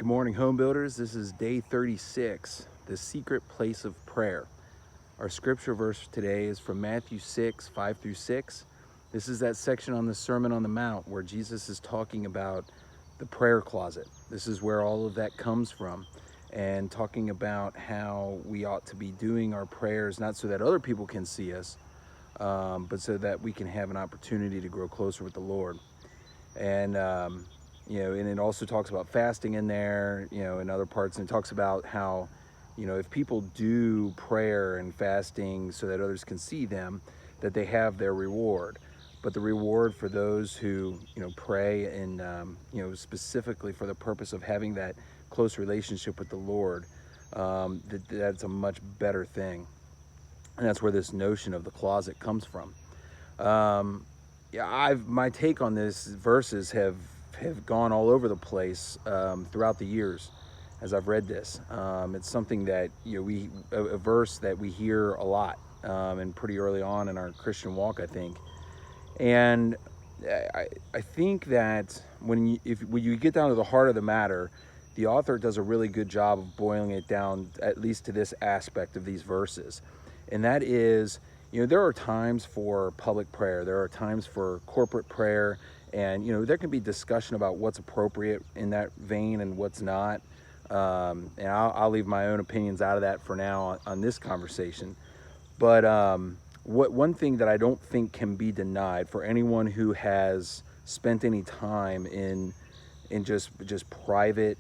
Good morning, home builders. This is day 36, the secret place of prayer. Our scripture verse today is from Matthew 6, 5 through 6. This is that section on the Sermon on the Mount where Jesus is talking about the prayer closet. This is where all of that comes from, and talking about how we ought to be doing our prayers, not so that other people can see us, but so that we can have an opportunity to grow closer with the Lord. And and it also talks about fasting in there, in other parts, and it talks about how, if people do prayer and fasting so that others can see them, that they have their reward. But the reward for those who, pray and, specifically for the purpose of having that close relationship with the Lord, that's a much better thing. And that's where this notion of the closet comes from. My take on this verses have gone all over the place throughout the years as I've read this. It's something that a verse that we hear a lot and pretty early on in our Christian walk, I think. And I think that when you get down to the heart of the matter, the author does a really good job of boiling it down, at least to this aspect of these verses, and that is, there are times for public prayer, there are times for corporate prayer, and there can be discussion about what's appropriate in that vein and what's not. And I'll leave my own opinions out of that for now on this conversation. But one thing that I don't think can be denied for anyone who has spent any time in just private,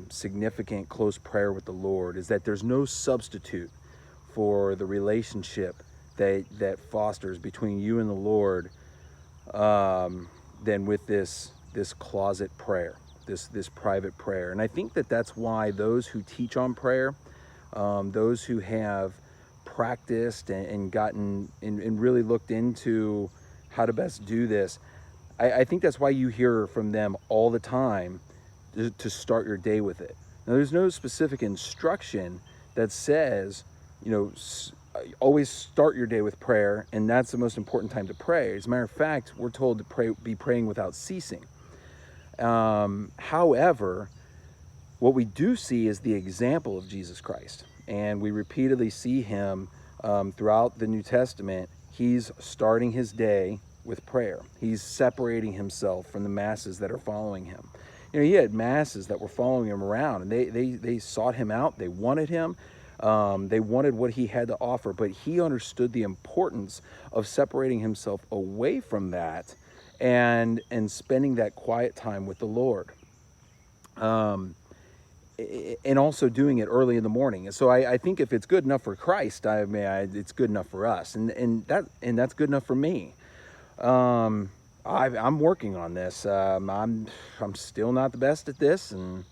significant, close prayer with the Lord is that there's no substitute for the relationship that fosters between you and the Lord, than with this closet prayer, this private prayer. And I think that's why those who teach on prayer, those who have practiced and gotten and really looked into how to best do this, I think that's why you hear from them all the time to start your day with it. Now, there's no specific instruction that says, always start your day with prayer, and that's the most important time to pray. As a matter of fact, we're told to be praying without ceasing. However, what we do see is the example of Jesus Christ, and we repeatedly see him throughout the New Testament. He's starting his day with prayer. He's separating himself from the masses that are following him. He had masses that were following him around, and they sought him out. They wanted him. They wanted what he had to offer, but he understood the importance of separating himself away from that and spending that quiet time with the Lord. And also doing it early in the morning. And so I think if it's good enough for Christ, it's good enough for us, and that's good enough for me. I'm working on this. I'm still not the best at this, and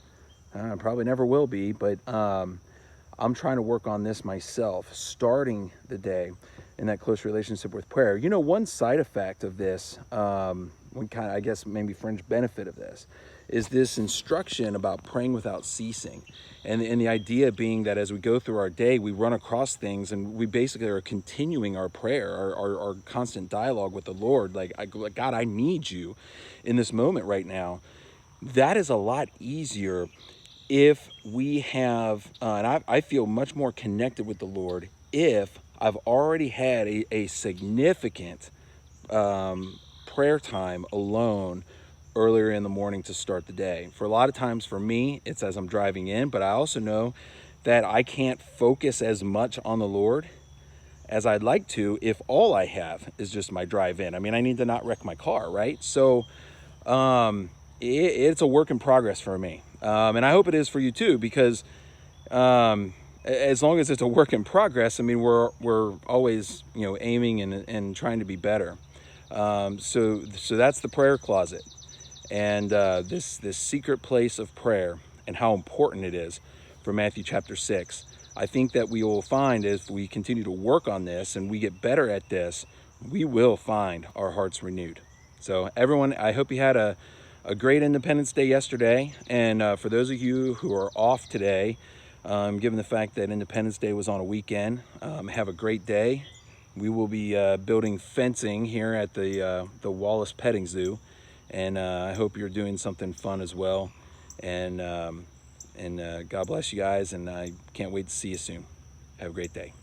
I probably never will be, but I'm trying to work on this myself, starting the day in that close relationship with prayer. One side effect of this, one kind of, I guess, maybe fringe benefit of this, is this instruction about praying without ceasing. And the idea being that as we go through our day, we run across things, and we basically are continuing our prayer, our constant dialogue with the Lord. Like, God, I need you in this moment right now. That is a lot easier if we have, and I feel much more connected with the Lord if I've already had a significant prayer time alone earlier in the morning to start the day. For a lot of times for me, it's as I'm driving in, but I also know that I can't focus as much on the Lord as I'd like to if all I have is just my drive in. I mean, I need to not wreck my car, right? So it's a work in progress for me. And I hope it is for you too, because as long as it's a work in progress, I mean, we're always, aiming and trying to be better. So that's the prayer closet, and this secret place of prayer, and how important it is for Matthew chapter 6. I think that we will find, if we continue to work on this and we get better at this, we will find our hearts renewed. So everyone, I hope you had a great Independence Day yesterday. And for those of you who are off today, given the fact that Independence Day was on a weekend, have a great day. We will be building fencing here at the Wallace Petting Zoo. And I hope you're doing something fun as well. And God bless you guys, and I can't wait to see you soon. Have a great day.